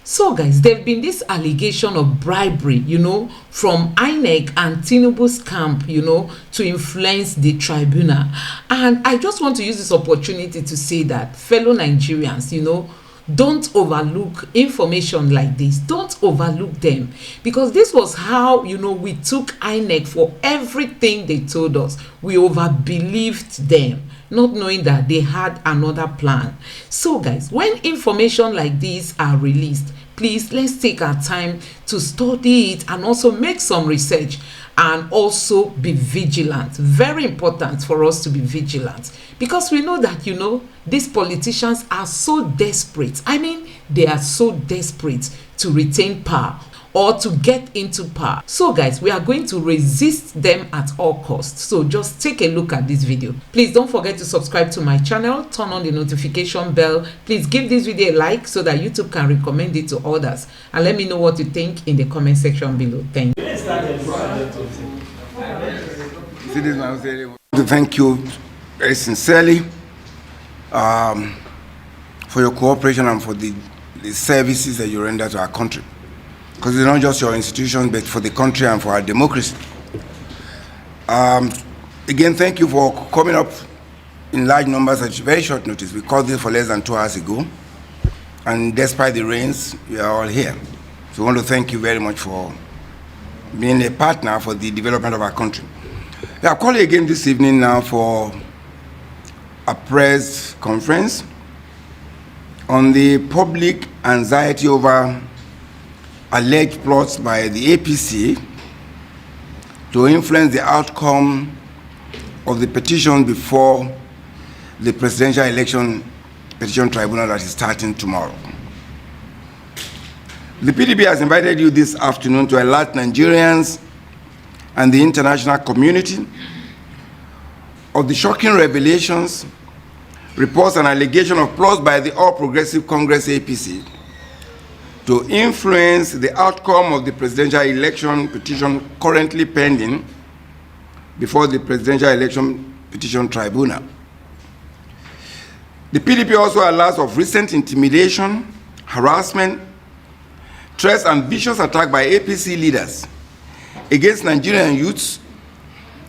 So guys, there have been this allegation of bribery, from INEC and Tinubu's camp, to influence the tribunal. And I just want to use this opportunity to say that fellow Nigerians, don't overlook information like this. Don't overlook them, because this was how we took INEC for everything they told us. We overbelieved them, not knowing that they had another plan. So guys, when information like these are released, please, let's take our time to study it and also make some research, and also be vigilant. Very important for us to be vigilant, because we know that these politicians are so desperate. I mean, they are so desperate to retain power or to get into power. So guys, we are going to resist them at all costs. So just take a look at this video. Please don't forget to subscribe to my channel, turn on the notification bell. Please give this video a like so that YouTube can recommend it to others, and let me know what you think in the comment section below. Thank you. Thank you very sincerely for your cooperation and for the services that you render to our country. Because it's not just your institution, but for the country and for our democracy. Again, thank you for coming up in large numbers at very short notice. We called this for less than 2 hours ago. And despite the rains, we are all here. So I want to thank you very much for being a partner for the development of our country. I'm calling again this evening now for a press conference on the public anxiety over alleged plots by the APC to influence the outcome of the petition before the presidential election petition tribunal that is starting tomorrow. The PDP has invited you this afternoon to alert Nigerians and the international community of the shocking revelations, reports, and allegations of plots by the All Progressive Congress APC to influence the outcome of the presidential election petition currently pending before the presidential election petition tribunal. The PDP also alerts of recent intimidation, harassment, threats, and vicious attack by APC leaders against Nigerian youths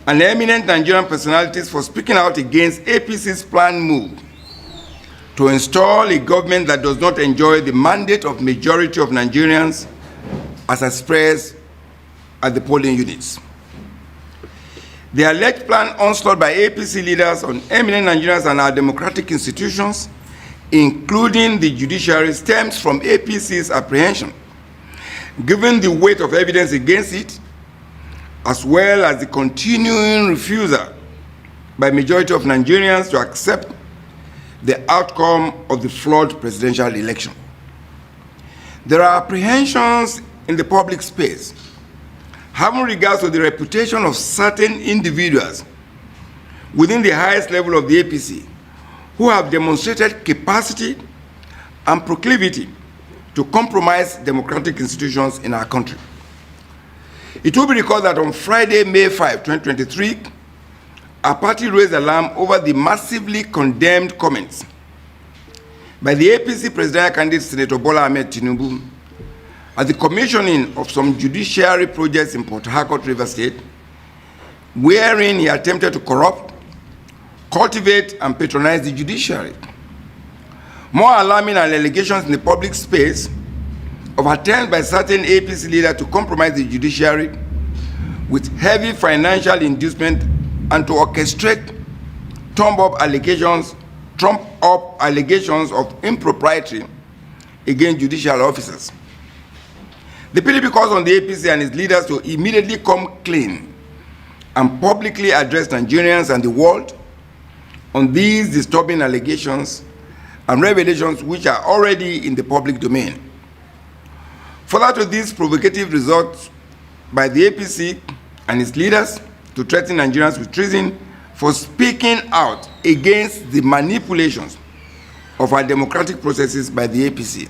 and eminent Nigerian personalities for speaking out against APC's planned move to install a government that does not enjoy the mandate of majority of Nigerians as expressed at the polling units. The alleged planned onslaught by APC leaders on eminent Nigerians and our democratic institutions, including the judiciary, stems from APC's apprehension, given the weight of evidence against it, as well as the continuing refusal by majority of Nigerians to accept the outcome of the flawed presidential election. There are apprehensions in the public space having regards to the reputation of certain individuals within the highest level of the APC who have demonstrated capacity and proclivity to compromise democratic institutions in our country. It will be recalled that on Friday, May 5, 2023, our party raised alarm over the massively condemned comments by the APC presidential candidate Senator Bola Tinubu at the commissioning of some judiciary projects in Port Harcourt, River State, wherein he attempted to corrupt, cultivate, and patronize the judiciary. More alarming are allegations in the public space of attempts by certain APC leaders to compromise the judiciary with heavy financial inducement and to orchestrate trump-up allegations of impropriety against judicial officers. The PDP calls on the APC and its leaders to immediately come clean and publicly address Nigerians and the world on these disturbing allegations and revelations which are already in the public domain. Further to these provocative results by the APC and its leaders to threaten Nigerians with treason for speaking out against the manipulations of our democratic processes by the APC.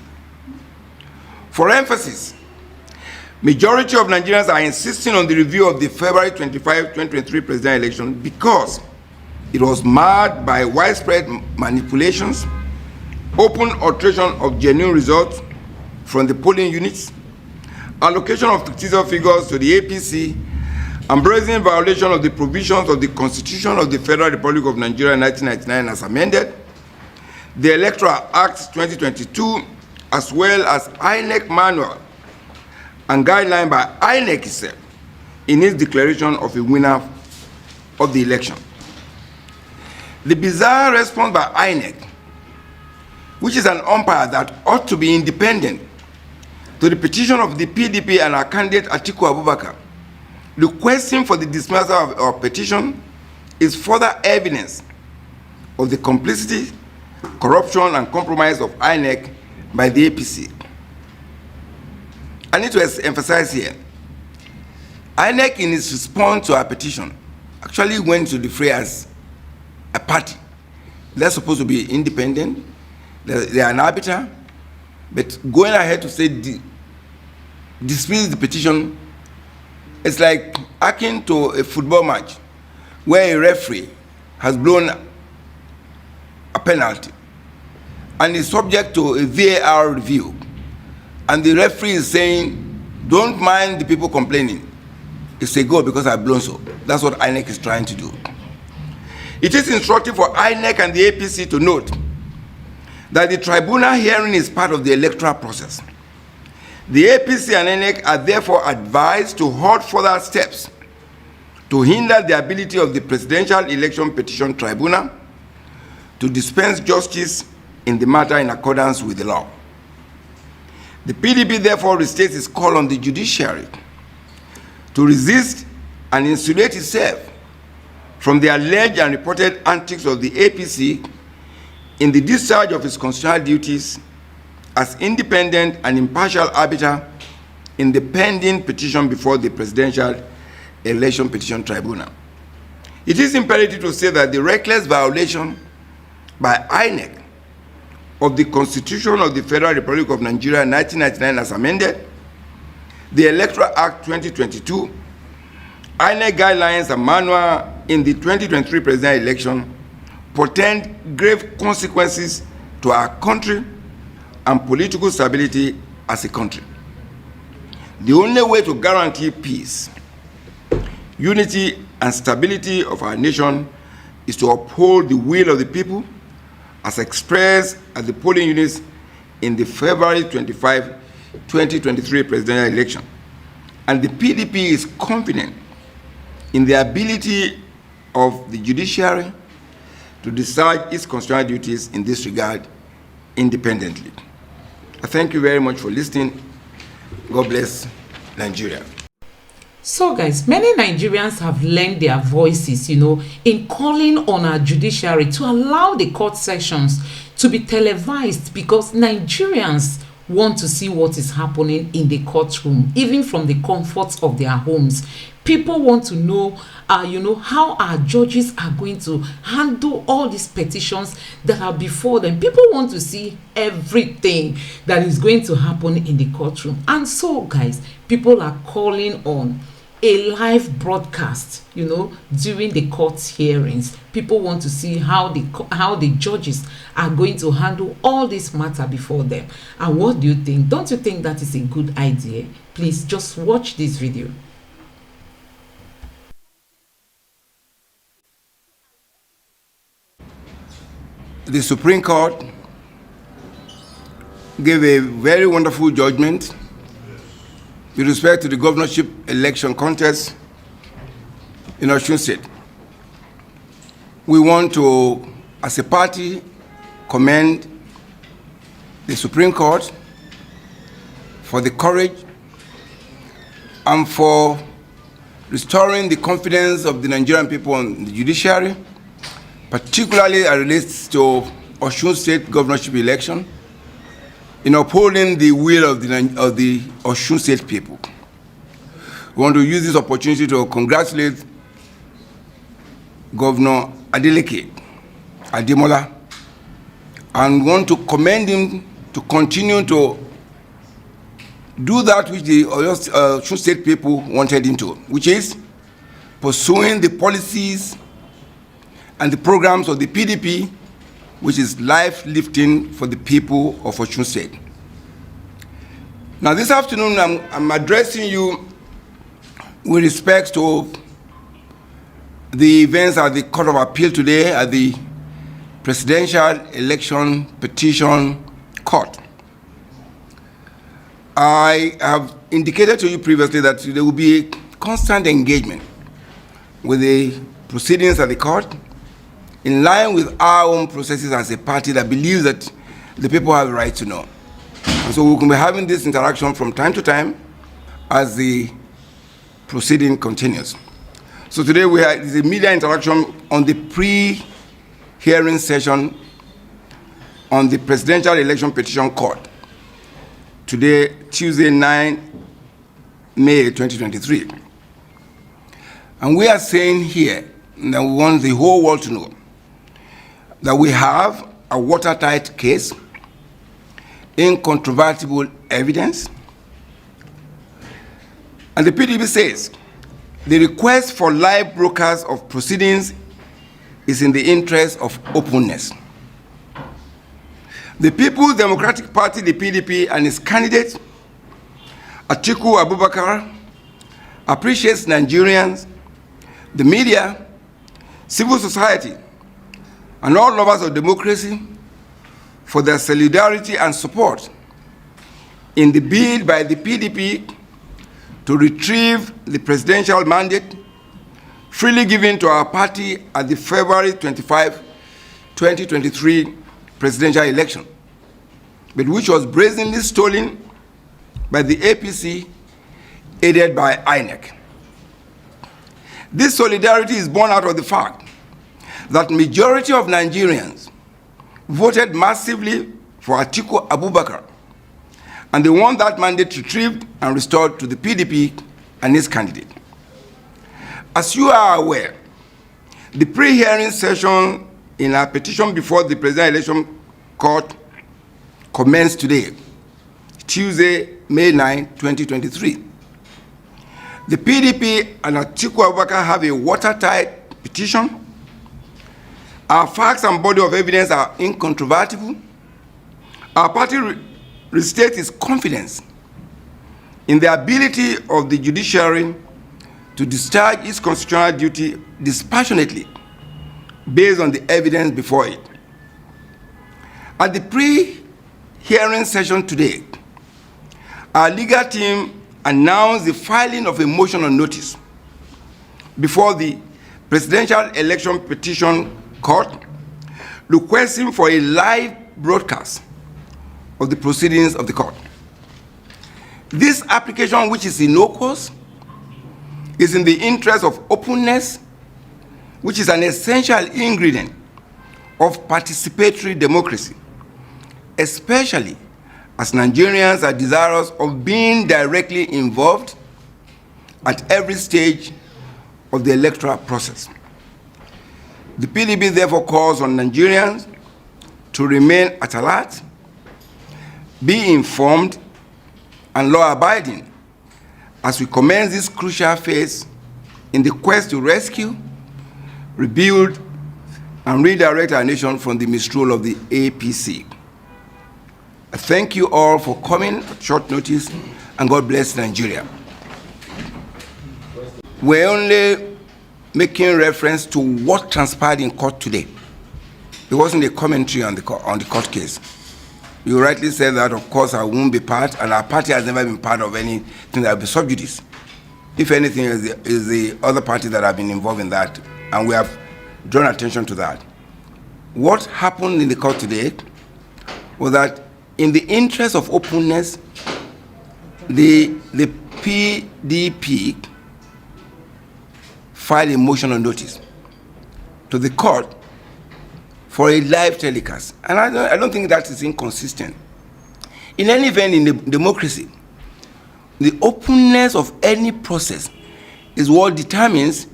For emphasis, majority of Nigerians are insisting on the review of the February 25, 2023 presidential election because it was marred by widespread manipulations, open alteration of genuine results, from the polling units, allocation of fictitious figures to the APC, and brazen violation of the provisions of the Constitution of the Federal Republic of Nigeria in 1999 as amended, the Electoral Act 2022, as well as INEC manual and guideline by INEC itself in its declaration of a winner of the election. The bizarre response by INEC, which is an umpire that ought to be independent, to the petition of the PDP and our candidate Atiku Abubakar, requesting for the dismissal of our petition, is further evidence of the complicity, corruption, and compromise of INEC by the APC. I need to emphasize here, INEC in its response to our petition actually went to the fray as a party. They're supposed to be independent, they are an arbiter, but going ahead to say dismiss the petition, it's like akin to a football match where a referee has blown a penalty and is subject to a VAR review, and the referee is saying, don't mind the people complaining, it's a goal because I've blown so. That's what INEC is trying to do. It is instructive for INEC and the APC to note that the tribunal hearing is part of the electoral process. The APC and INEC are therefore advised to halt further steps to hinder the ability of the Presidential Election Petition Tribunal to dispense justice in the matter in accordance with the law. The PDP therefore restates its call on the judiciary to resist and insulate itself from the alleged and reported antics of the APC in the discharge of its constitutional duties as independent and impartial arbiter in the pending petition before the Presidential Election Petition Tribunal. It is imperative to say that the reckless violation by INEC of the Constitution of the Federal Republic of Nigeria 1999 as amended, the Electoral Act 2022, INEC guidelines and manual in the 2023 presidential election portend grave consequences to our country and political stability as a country. The only way to guarantee peace, unity, and stability of our nation is to uphold the will of the people as expressed at the polling units in the February 25, 2023 presidential election. And the PDP is confident in the ability of the judiciary to discharge its constitutional duties in this regard independently. I thank you very much for listening. God bless Nigeria. So guys, many Nigerians have lent their voices, in calling on our judiciary to allow the court sessions to be televised, because Nigerians want to see what is happening in the courtroom, even from the comforts of their homes. People want to know, how our judges are going to handle all these petitions that are before them. People want to see everything that is going to happen in the courtroom. And so, guys, people are calling on a live broadcast, during the court hearings. People want to see how the judges are going to handle all this matter before them. And what do you think? Don't you think that is a good idea? Please just watch this video. The Supreme Court gave a very wonderful judgment with respect to the governorship election contest in Osun State. We want to, as a party, commend the Supreme Court for the courage and for restoring the confidence of the Nigerian people in the judiciary, particularly as it relates to Osun State governorship election, in upholding the will of the Osun State people. We want to use this opportunity to congratulate Governor Adeleke Ademola, and want to commend him to continue to do that which the Osun State people wanted him to, which is pursuing the policies and the programs of the PDP, which is life-lifting for the people of Osun State. Now this afternoon, I'm addressing you with respect to the events at the Court of Appeal today at the Presidential Election Petition Court. I have indicated to you previously that there will be a constant engagement with the proceedings at the court in line with our own processes as a party that believes that the people have the right to know. And so we can be having this interaction from time to time as the proceeding continues. So today we have a media interaction on the pre-hearing session on the Presidential Election Petition Court. Today, Tuesday, 9 May 2023. And we are saying here that we want the whole world to know that we have a watertight case, incontrovertible evidence, and the PDP says the request for live broadcast of proceedings is in the interest of openness. The People's Democratic Party, the PDP, and its candidate, Atiku Abubakar, appreciates Nigerians, the media, civil society, and all lovers of democracy for their solidarity and support in the bid by the PDP to retrieve the presidential mandate freely given to our party at the February 25, 2023 presidential election, but which was brazenly stolen by the APC, aided by INEC. This solidarity is born out of the fact that majority of Nigerians voted massively for Atiku Abubakar, and they want that mandate retrieved and restored to the PDP and its candidate. As you are aware, the pre-hearing session in our petition before the Presidential Election Court commenced today, Tuesday, May 9, 2023. The PDP and Atiku Abubakar have a watertight petition. Our facts and body of evidence are incontrovertible. Our party restates its confidence in the ability of the judiciary to discharge its constitutional duty dispassionately based on the evidence before it. At the pre-hearing session today, our legal team announced the filing of a motion on notice before the Presidential Election Petition Court requesting for a live broadcast of the proceedings of the court. This application, which is innocuous, is in the interest of openness, which is an essential ingredient of participatory democracy, especially as Nigerians are desirous of being directly involved at every stage of the electoral process. The PDP therefore calls on Nigerians to remain at alert, be informed, and law-abiding as we commence this crucial phase in the quest to rescue, rebuild, and redirect our nation from the misrule of the APC. I thank you all for coming at short notice, and God bless Nigeria. We're only making reference to what transpired in court today. There wasn't a commentary on the court case. You rightly said that, of course, I won't be part, and our party has never been part of anything that will be sub judice. If anything, is the other party that have been involved in that, and we have drawn attention to that. What happened in the court today was that in the interest of openness, the PDP filed a motion on notice to the court for a live telecast. And I don't think that is inconsistent. In any event, in the democracy, the openness of any process is what determines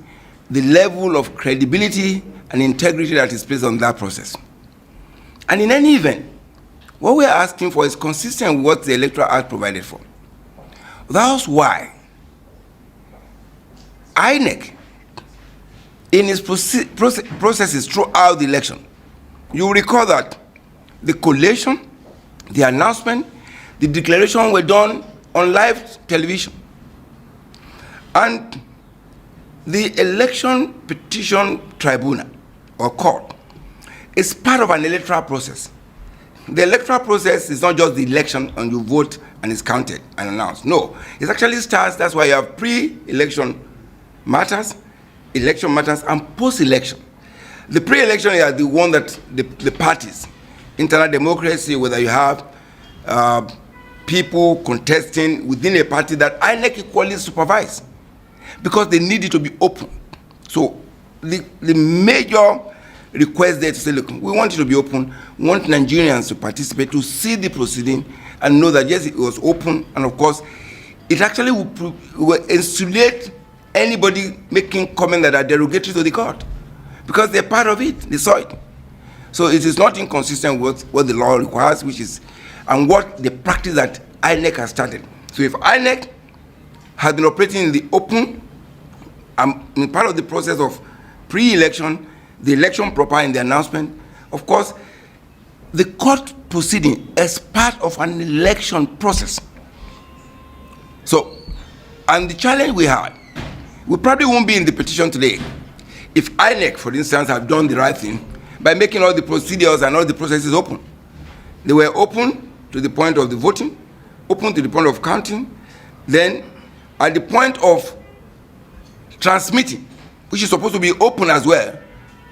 the level of credibility and integrity that is placed on that process. And in any event, what we are asking for is consistent with what the Electoral Act provided for. That's why INEC, in its processes throughout the election, you will recall that the collation, the announcement, the declaration were done on live television. And the election petition tribunal or court is part of an electoral process. The electoral process is not just the election and you vote and it's counted and announced. No, it actually starts. That's why you have pre-election matters, election matters, and post-election. The pre-election are the one that the parties, internal democracy, whether you have people contesting within a party that INEC equally supervise, because they need it to be open. So the major request there to say, look, we want it to be open, we want Nigerians to participate, to see the proceeding and know that yes, it was open, and of course, it actually will insulate anybody making comments that are derogatory to the court, because they're part of it, they saw it. So it is not inconsistent with what the law requires, which is, and what the practice that INEC has started. So if INEC has been operating in the open, in part of the process of pre-election, the election proper in the announcement, of course, the court proceeding as part of an election process. So, and the challenge we had, we probably won't be in the petition today if INEC, for instance, had done the right thing by making all the procedures and all the processes open. They were open to the point of the voting, open to the point of counting, then at the point of transmitting, which is supposed to be open as well,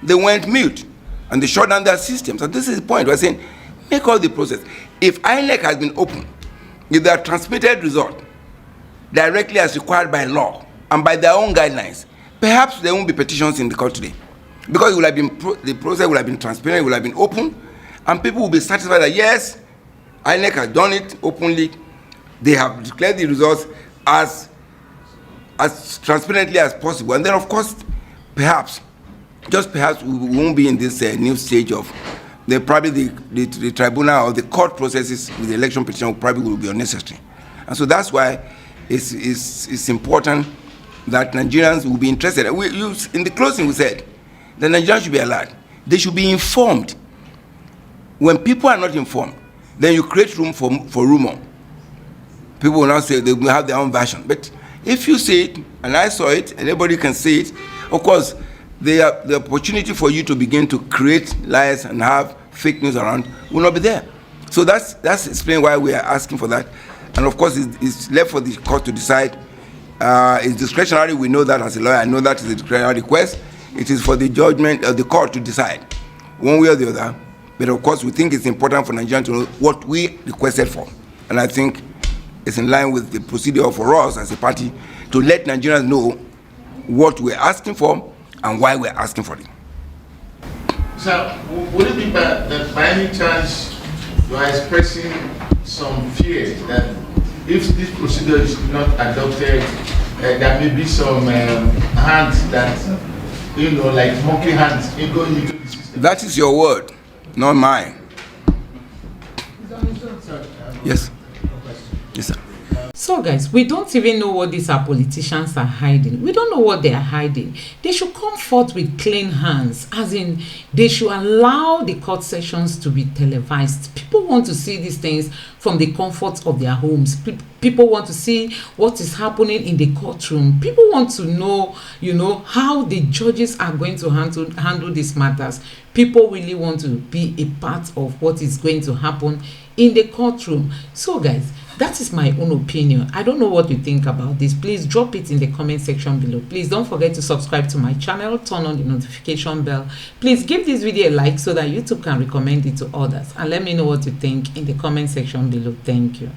they went mute and they shut down their systems. And this is the point. We're saying, make all the process. If INEC has been open, if they are transmitted result directly as required by law and by their own guidelines, perhaps there won't be petitions in the court today, because it will have been the process will have been transparent, it will have been open, and people will be satisfied that yes, INEC has done it openly. They have declared the results as transparently as possible, and then of course, perhaps, just perhaps, we won't be in this new stage of the tribunal or the court processes with the election petition probably will be unnecessary, and so that's why it's important that Nigerians will be interested. In the closing, we said that Nigerians should be alert. They should be informed. When people are not informed, then you create room for rumor. People will not say they will have their own version. But if you say it, and I saw it, and anybody can say it, of course, the opportunity for you to begin to create lies and have fake news around will not be there. So that's explain why we are asking for that. And of course, it's left for the court to decide. It's discretionary. We know that as a lawyer. I know that is a discretionary request. It is for the judgment of the court to decide one way or the other. But of course, we think it's important for Nigerians to know what we requested for. And I think it's in line with the procedure for us as a party to let Nigerians know what we're asking for and why we're asking for it. So, would it be that by any chance you are expressing some fear that if this procedure is not adopted, there may be some hands that, like monkey hands, going into the system? That is your word, not mine. Yes. Yes, sir. So guys, we don't even know what these our politicians are hiding. We don't know what they are hiding. They should come forth with clean hands, as in they should allow the court sessions to be televised. People want to see these things from the comfort of their homes. People want to see what is happening in the courtroom. People want to know, how the judges are going to handle these matters. People really want to be a part of what is going to happen in the courtroom. So guys, that is my own opinion. I don't know what you think about this. Please drop it in the comment section below. Please don't forget to subscribe to my channel, turn on the notification bell. Please give this video a like so that YouTube can recommend it to others, and let me know what you think in the comment section below. Thank you.